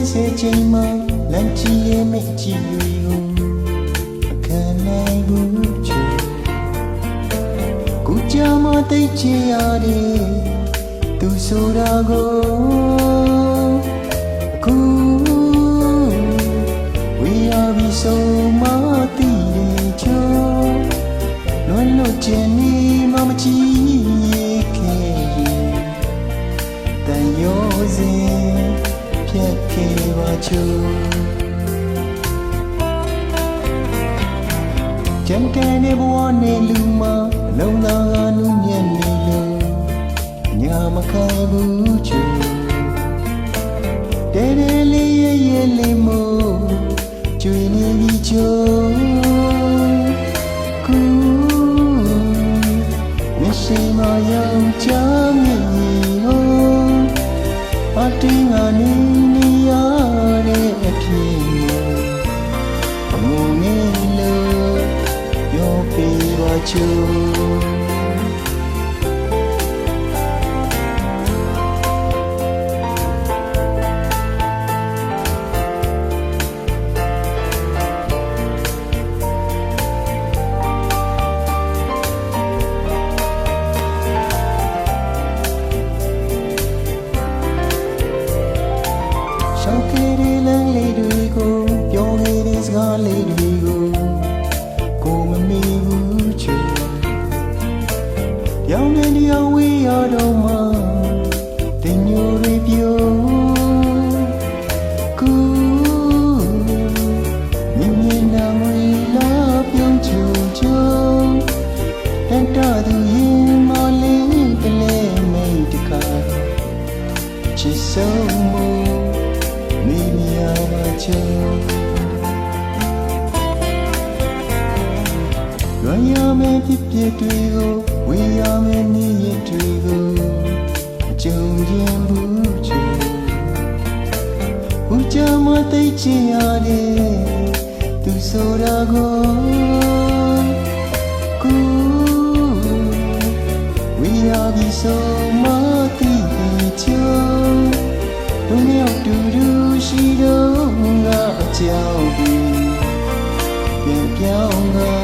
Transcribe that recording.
စေချိန်မှာလမ်းကြီးရဲ့မိတ်ကြီးတွေကိုအခမ်းနိုင်ဘူးချူကိုကြမသိချင်ရတဲ့သူဆိုတာကိုအခုဝေးရပြီဆုံးမသိတဲ့ချိုးလွန်လို့ချင်နေမှမချီခဲ့ရင်တန်ရောစဉ်ဖြတ်ခဲ့ပါချိုးကြံတဲ့နေဘဝနဲ့လူမအလုံးသားကနုညံ့နေလို့ညာမခံဘူးချိုးတဲတဲလေးရဲ့လေးမို့ကျွေးနေပြီချိုးကူမရှိမရောက်ချမ်းမြေဟိုအတင်းကနေနေရတဲ့အဖြစ်အမုန်းနေလို့ပြောပြပါချိုးရှောက်ခဲ့တဲ့လမ်းလေးတွေကိုပြောခဲ့တဲ့စကားလေးတွေကိုကိုမမေ့ဘူးချူပြောင်းနေတရားဝေးရတော့မှတင်ညိုတွေပြုံးကူမြင်မြင်နာမွေလာပြုံးချူချူဟန်တာသူရင်မလေးကလေးမိတ်တခါချစ်ဆုံးမမိမရပါချိုးလွန်ရမယ့်ဖြစ်ဖြစ်တွေကိုဝေးရမယ့်နေ့ရက်တွေကိုအကြုံရင်ဘူးချိုးဟူချမသိချင်ရတဲ့သူဆိုတာကိုကူဝေးရပြီဆုံးမသိချိုးလူမျိုးတူတူရှိတော့ငါအကြောင်းပြန်ပြောင်း